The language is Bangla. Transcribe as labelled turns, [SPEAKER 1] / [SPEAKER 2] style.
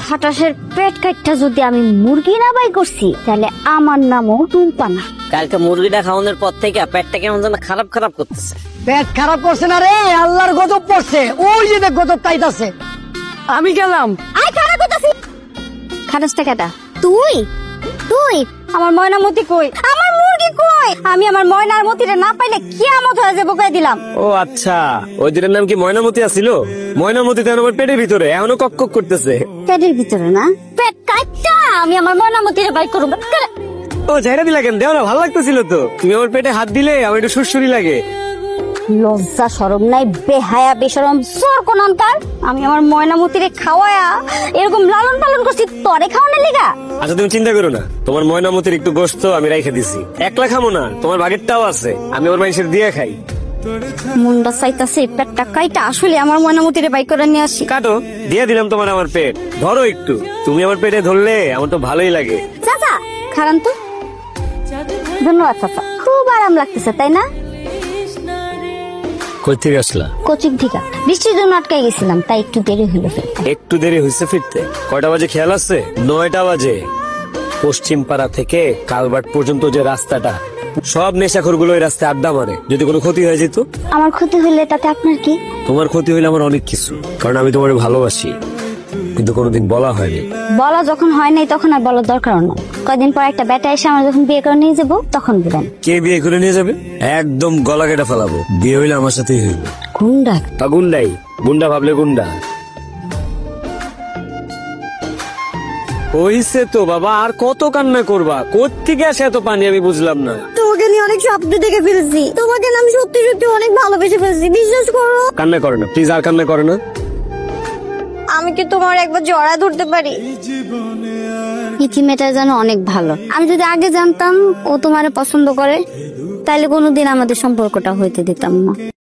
[SPEAKER 1] খাটাসের পেট কাটটা যদি আমি মুরগি না বাই করছি তাহলে আমার নামও টুম্পা না।
[SPEAKER 2] কালকে মুরগিটা খাওয়ানোর পর থেকে পেটটা কেমন যেন খারাপ খারাপ করতেছে।
[SPEAKER 3] পেট খারাপ করছে না রে, আল্লাহর গজব পড়ছে। ওই যে দেখ গজব তাইতাছে। আমি গেলাম।
[SPEAKER 1] আই খারাপ করতেছি। খাটাসটা কেটা? তুই তুই আমার ময়নামতি কই? আমার মুরগি কই? আমি আমার ময়নার মতিরে না পাইলে কিয়ামত হয়ে যাবে কই দিলাম।
[SPEAKER 4] ও আচ্ছা, ওই দিনের নাম কি ময়নামতি আছিল? ময়নামতি তো আমার পেটের ভিতরে এখনো কক কক করতেছে।
[SPEAKER 1] পেটের ভিতরে না, পেট কাটটা আমি আমার ময়নামতিরে বাই করব।
[SPEAKER 4] ও ঝাইরা দিলা কেন? দেও না, ভালো লাগতেছিল তো। তুমি আমার পেটে হাত দিলে আমার একটু সুরসুরি লাগে।
[SPEAKER 1] লজ্জা শরম নাই, বেহায়া বেশরম সর কোনানকার। আমি আমার ময়নামতিরে খাওয়ায়া এরকম লালন পালন করছি তরে খাওয়ানোর লিগা।
[SPEAKER 4] আচ্ছা তুমি চিন্তা করো না, তোমার ময়নামতির একটু গোশত আমি রাইখে দিছি। একলা খামো না, তোমার ভাগেরটাও আছে, আমি ওর মানুষের দিয়ে খাই।
[SPEAKER 1] মুন্ডা চাইতাছে পেটটা কাইটা আসলে আমার ময়নামতিরে বাই করে নিয়ে আসি।
[SPEAKER 4] কাটো, দিয়ে দিলাম তোমার আমার পেট, ধরো একটু। তুমি আমার পেটে ধরলে আমার তো ভালোই লাগে।
[SPEAKER 1] চাচা খারান তো। ধন্যবাদ চাচা, খুব আরাম লাগতেছে তাই না?
[SPEAKER 4] কই থেকে আসলা?
[SPEAKER 1] কোচিং থেকে বৃষ্টির জন্য আটকে গেছিলাম, তাই একটু দেরি হলো ফিরতে।
[SPEAKER 4] একটু দেরি হয়েছে ফিরতে? কয়টা বাজে খেয়াল আছে? 9টা বাজে। পশ্চিম পাড়া থেকে কালবাট পর্যন্ত যে রাস্তাটা, সব নেশাখোর গুলো ওই রাস্তায় আড্ডা মারে। যদি কোনো ক্ষতি হয়ে যেত?
[SPEAKER 1] আমার ক্ষতি হইলে তাতে আপনার কি?
[SPEAKER 4] তোমার ক্ষতি হইলে আমার অনেক কিছু, কারণ আমি তোমার ভালোবাসি, কিন্তু কোনোদিন বলা হয়নি।
[SPEAKER 1] বলা যখন হয় নাই তখন আর বলার দরকার না। কয়দিন পর একটা বেটা এসে আমার যখন বিয়ে করে নিয়ে যাবো তখন বলেন।
[SPEAKER 4] কে বিয়ে করে নিয়ে যাবে? একদম গলা কেটে ফেলাবো। বিয়ে হইলে আমার সাথেই হইবে।
[SPEAKER 1] গুন্ডা?
[SPEAKER 4] গুন্ডাই, গুন্ডা ভাবলে গুন্ডা। হইছে তো বাবা, আর কত কান্না করবা? কোত্থেকে আসে এত পানি আমি বুঝলাম না।
[SPEAKER 1] তোমাকে নিয়ে অনেক স্বপ্ন দেখে ফেলেছি, তোমাকে আমি সত্যি সত্যি অনেক ভালোবেসে ফেলেছি, বিশ্বাস করো।
[SPEAKER 4] কান্না করে না প্লিজ, আর কান্না করে না।
[SPEAKER 1] আমি কি তোমার একবার জড়া ধরতে পারি? ইতি মেয়েটা যেন অনেক ভালো। আমি যদি আগে জানতাম ও তোমারে পছন্দ করে তাইলে কোনোদিন আমাদের সম্পর্কটা হইতে দিতাম না।